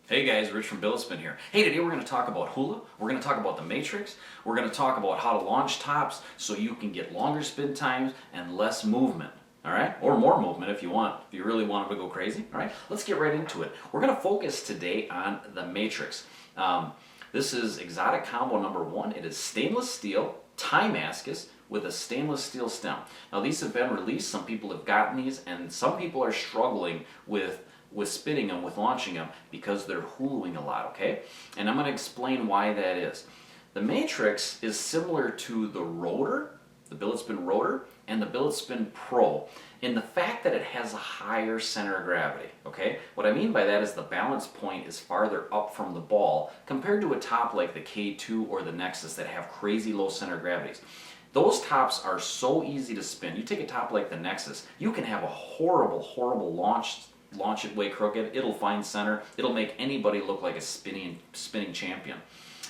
Hey guys, Rich from Billet Spin here. Hey, today we're going to talk about Hula. We're going to talk about the matrix. We're going to talk about how to launch tops so you can get longer spin times and less movement. All right, or more movement if you want, if you really want them to go crazy. All right, let's get right into it. We're going to focus today on the matrix. This is exotic combo number 1. It is stainless steel Timascus with a stainless steel stem. Now these have been released. Some people have gotten these, and some people are struggling with spinning them, with launching them, because they're huluing a lot, okay? And I'm going to explain why that is. The matrix is similar to the rotor, the Billet Spin rotor, and the Billet Spin Pro in the fact that it has a higher center of gravity, okay? What I mean by that is the balance point is farther up from the ball compared to a top like the K2 or the Nexus that have crazy low center of gravities. Those tops are so easy to spin. You take a top like the Nexus, you can have a horrible launch it way crooked, it'll find center, it'll make anybody look like a spinning champion.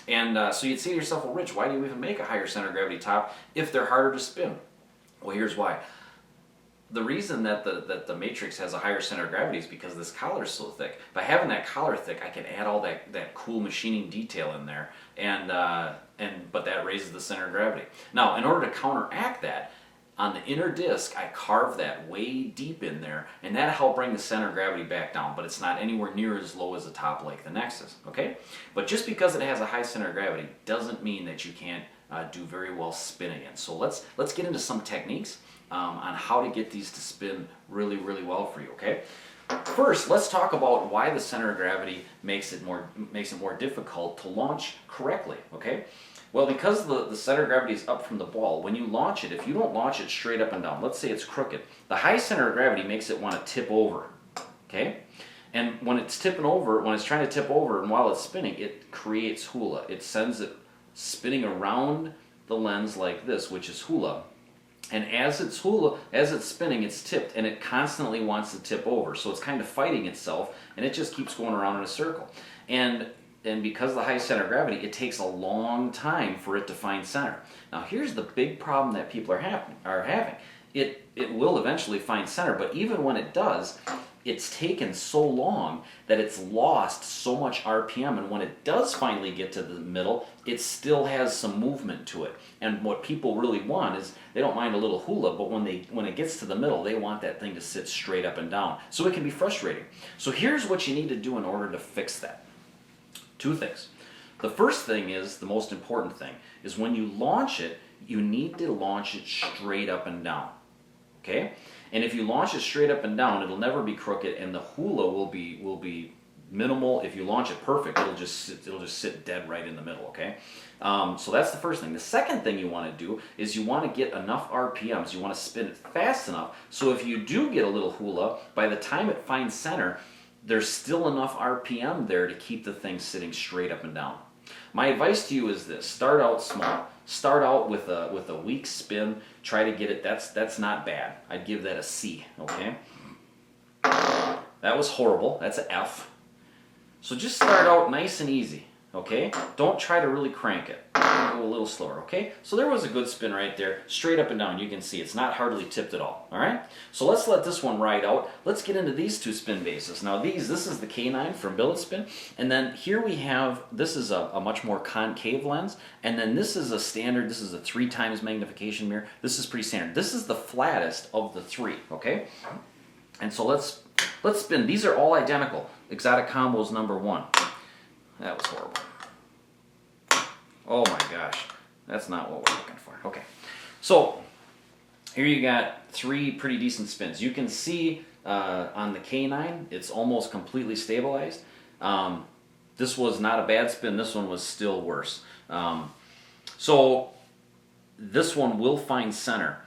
And so you'd say to yourself, well Rich, why do you even make a higher center of gravity top if they're harder to spin? Well, here's why. The reason that the matrix has a higher center of gravity is because this collar is so thick. By having that collar thick, I can add all that cool machining detail in there, but that raises the center of gravity. Now, in order to counteract that, on the inner disc, I carve that way deep in there, and that'll help bring the center of gravity back down, but it's not anywhere near as low as a top like the Nexus, okay? But just because it has a high center of gravity doesn't mean that you can't do very well spinning it. So let's get into some techniques on how to get these to spin really, really well for you, okay? First, let's talk about why the center of gravity makes it more difficult to launch correctly, okay? Well, because the center of gravity is up from the ball, when you launch it, if you don't launch it straight up and down, let's say it's crooked, the high center of gravity makes it want to tip over, okay? And when it's tipping over, when it's trying to tip over and while it's spinning, it creates hula. It sends it spinning around the lens like this, which is hula. And as it's spinning, it's tipped, and it constantly wants to tip over. So it's kind of fighting itself, and it just keeps going around in a circle. And because of the high center of gravity, it takes a long time for it to find center. Now here's the big problem that people are having. It will eventually find center, but even when it does, it's taken so long that it's lost so much RPM, and when it does finally get to the middle, it still has some movement to it. And what people really want is, they don't mind a little hula, but when it gets to the middle, they want that thing to sit straight up and down. So it can be frustrating. So here's what you need to do in order to fix that. 2 things. The first thing is, the most important thing, is when you launch it, you need to launch it straight up and down. Okay? And if you launch it straight up and down, it'll never be crooked, and the hula will be minimal. If you launch it perfect, it'll just sit dead right in the middle, okay? So that's the first thing. The second thing you want to do is you want to get enough RPMs. You want to spin it fast enough so if you do get a little hula, by the time it finds center, there's still enough RPM there to keep the thing sitting straight up and down. My advice to you is this: start out small. Start out with a weak spin. Try to get it. That's not bad. I'd give that a C. Okay. That was horrible. That's an F. So just start out nice and easy. Okay. Don't try to really crank it. Go a little slower. Okay. So there was a good spin right there, straight up and down. You can see it's not hardly tipped at all. All right. So let's let this one ride out. Let's get into these 2 spin bases. Now this is the K9 from Billet Spin, and then here we have, this is a much more concave lens, and then this is a standard. This is a 3 times magnification mirror. This is pretty standard. This is the flattest of the 3. Okay. And so let's spin. These are all identical. Exotic combos number 1. That was horrible. Oh my gosh, that's not what we're looking for. Okay, so here you got 3 pretty decent spins. You can see on the K9, it's almost completely stabilized. This was not a bad spin. This one was still worse. So this one will find center.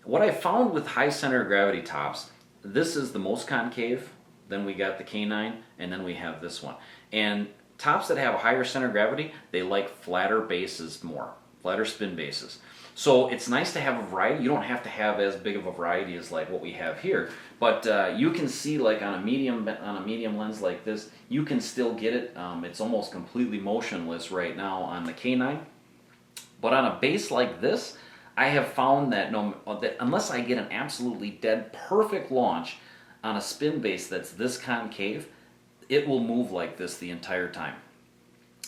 What I found with high center of gravity tops, this is the most concave. Then we got the K9, and then we have this one. And tops that have a higher center of gravity, they like flatter bases more, flatter spin bases. So it's nice to have a variety. You don't have to have as big of a variety as like what we have here, but you can see like on a medium lens like this, you can still get it. It's almost completely motionless right now on the K9, but on a base like this, I have found that that unless I get an absolutely dead perfect launch on a spin base that's this concave, it will move like this the entire time.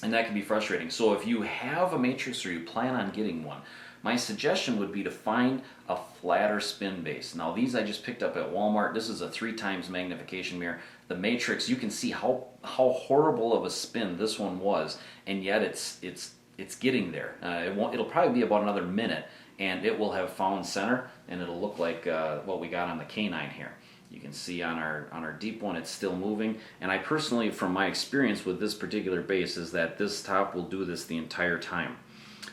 And that can be frustrating. So if you have a matrix or you plan on getting one, my suggestion would be to find a flatter spin base. Now these I just picked up at Walmart. This is a 3 times magnification mirror. The matrix, you can see how horrible of a spin this one was, and yet it's getting there. It'll probably be about another minute, and it will have found center, and it'll look like what we got on the K9 here. You can see on our deep one it's still moving, and I personally, from my experience with this particular base, is that this top will do this the entire time.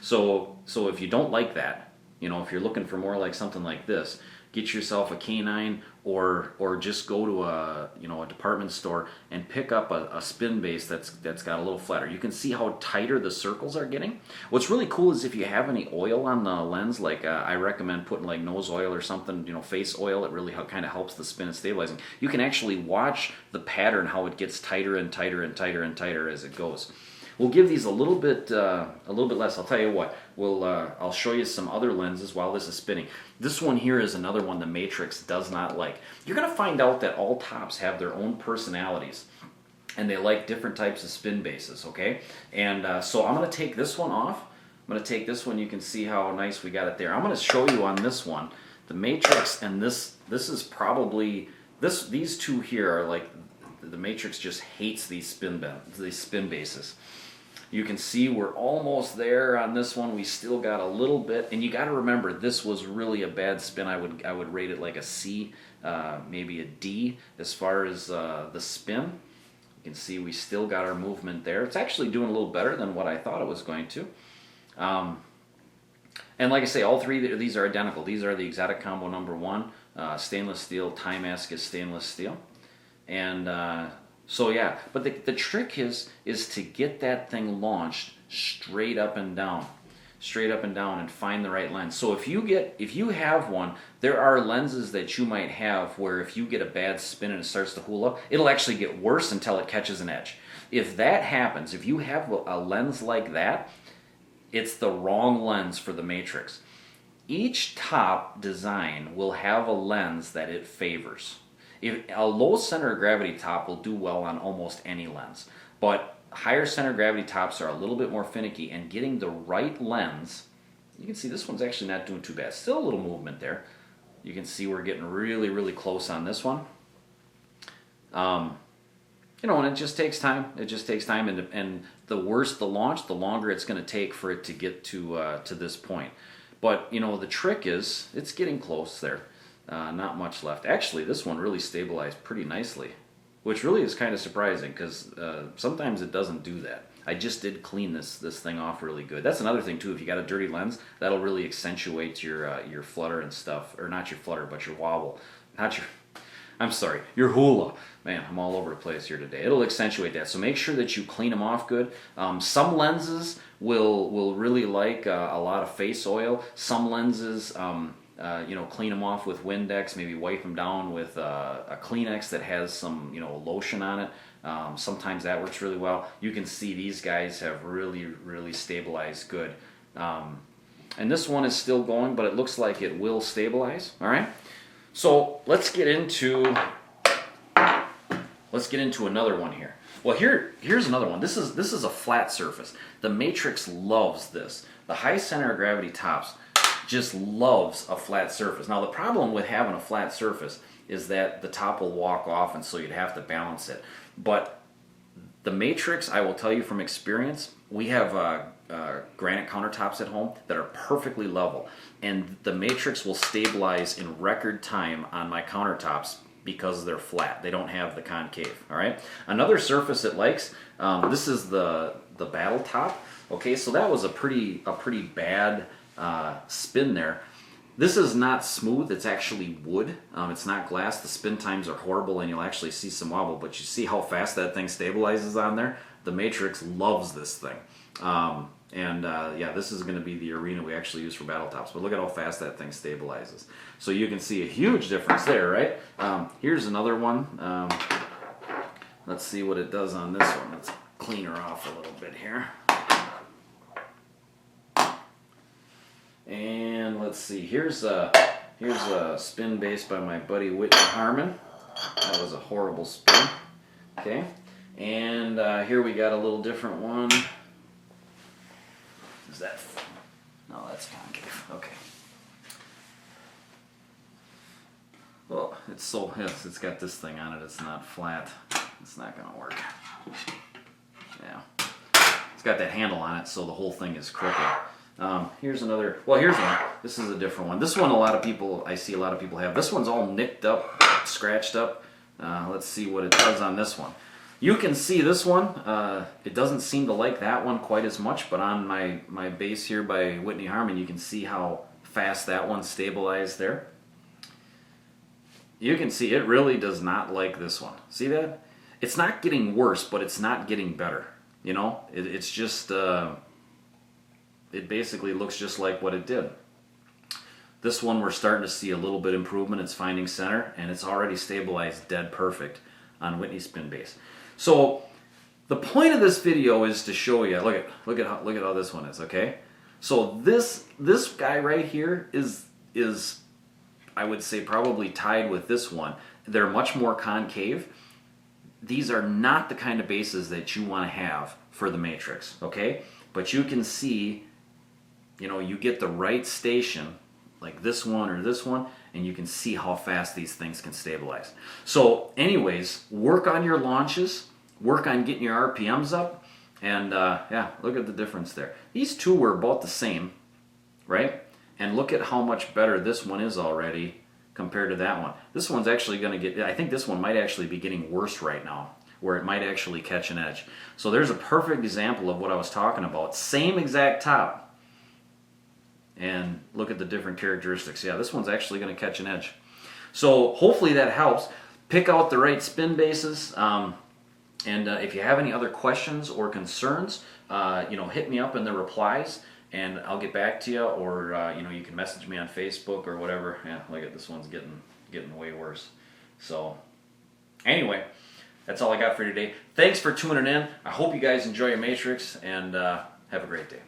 So if you don't like that, if you're looking for more like something like this, get yourself a K9 or just go to a department store and pick up a spin base that's got a little flatter. You can see how tighter the circles are getting. What's really cool is if you have any oil on the lens, like I recommend putting like nose oil or something, face oil. It really kind of helps the spin and stabilizing. You can actually watch the pattern, how it gets tighter and tighter and tighter and tighter as it goes. We'll give these a little bit less. I'll tell you what. I'll show you some other lenses while this is spinning. This one here is another one the Matrix does not like. You're going to find out that all tops have their own personalities, and they like different types of spin bases. Okay, and so I'm going to take this one off. I'm going to take this one. You can see how nice we got it there. I'm going to show you on this one the Matrix, and this is probably these two here are like the Matrix just hates these spin bases. You can see we're almost there on this one. We still got a little bit, and you got to remember this was really a bad spin. I would rate it like a C, maybe a D as far as the spin. You can see we still got our movement there. It's actually doing a little better than what I thought it was going to. And like I say, all three of these are identical. These are the Exotic Combo number 1, stainless steel. Timeask is stainless steel, and so yeah, but the trick is to get that thing launched straight up and down, and find the right lens. So if you have one, there are lenses that you might have where if you get a bad spin and it starts to hula, it'll actually get worse until it catches an edge. If that happens, if you have a lens like that, it's the wrong lens for the Matrix. Each top design will have a lens that it favors. If a low center of gravity top will do well on almost any lens, but higher center of gravity tops are a little bit more finicky, and getting the right lens, you can see this one's actually not doing too bad. Still a little movement there. You can see we're getting really, really close on this one. And it just takes time. It just takes time, and the worse the launch, the longer it's going to take for it to get to this point. But the trick is it's getting close there. Not much left. Actually, this one really stabilized pretty nicely, which really is kind of surprising because sometimes it doesn't do that. I just did clean this thing off really good. That's another thing too. If you got a dirty lens, that'll really accentuate your flutter and stuff, or not your flutter, but your wobble. Your hula. Man, I'm all over the place here today. It'll accentuate that. So make sure that you clean them off good. Some lenses will really like a lot of face oil. Some lenses. Clean them off with Windex, maybe wipe them down with a Kleenex that has some, lotion on it. Sometimes that works really well. You can see these guys have really, really stabilized good. And this one is still going, but it looks like it will stabilize. All right. So let's get into another one here. Well, here's another one. This is a flat surface. The Matrix loves this. The high center of gravity tops just loves a flat surface. Now the problem with having a flat surface is that the top will walk off, and so you'd have to balance it. But the Matrix, I will tell you from experience, we have granite countertops at home that are perfectly level, and the Matrix will stabilize in record time on my countertops because they're flat. They don't have the concave. All right. Another surface it likes. This is the Battle Top. Okay, so that was a pretty bad spin there. This is not smooth. It's actually wood. It's not glass. The spin times are horrible, and you'll actually see some wobble. But you see how fast that thing stabilizes on there. The Matrix loves this thing. This is going to be the arena we actually use for battle tops. But look at how fast that thing stabilizes. So you can see a huge difference there, right? Here's another one. Let's see what it does on this one. Let's clean her off a little bit here. And let's see. Here's a spin base by my buddy Whitney Harmon. That was a horrible spin. Okay. And here we got a little different one. Is that? No, that's concave. Okay. Well, it's so, yes, it's got this thing on it. It's not flat. It's not going to work. Yeah. It's got that handle on it, so the whole thing is crooked. Here's another, well, here's one. This is a different one. This one I see a lot of people have. This one's all nicked up, scratched up. Let's see what it does on this one. You can see this one, it doesn't seem to like that one quite as much, but on my base here by Whitney Harmon, you can see how fast that one stabilized there. You can see it really does not like this one. See that? It's not getting worse, but it's not getting better. You know, it's just, it basically looks just like what it did. This one we're starting to see a little bit improvement. It's finding center, and it's already stabilized dead perfect on Whitney spin base. So the point of this video is to show you. Look at how this one is. Okay, so this guy right here is I would say probably tied with this one. They're much more concave. These are not the kind of bases that you want to have for the Matrix. Okay, but you can see, you know, you get the right station like this one or this one, and you can see how fast these things can stabilize. So anyways, work on your launches, work on getting your RPMs up, and yeah, look at the difference there. These two were about the same, right? And look at how much better this one is already compared to that one. This one's actually going to get, I think this one might actually be getting worse right now, where it might actually catch an edge. So there's a perfect example of what I was talking about. Same exact top. And look at the different characteristics. Yeah, this one's actually going to catch an edge. So hopefully that helps. Pick out the right spin bases. And if you have any other questions or concerns, you know, hit me up in the replies, and I'll get back to you. Or you know, you can message me on Facebook or whatever. Yeah, look at this one's getting way worse. So anyway, that's all I got for you today. Thanks for tuning in. I hope you guys enjoy your Matrix, and have a great day.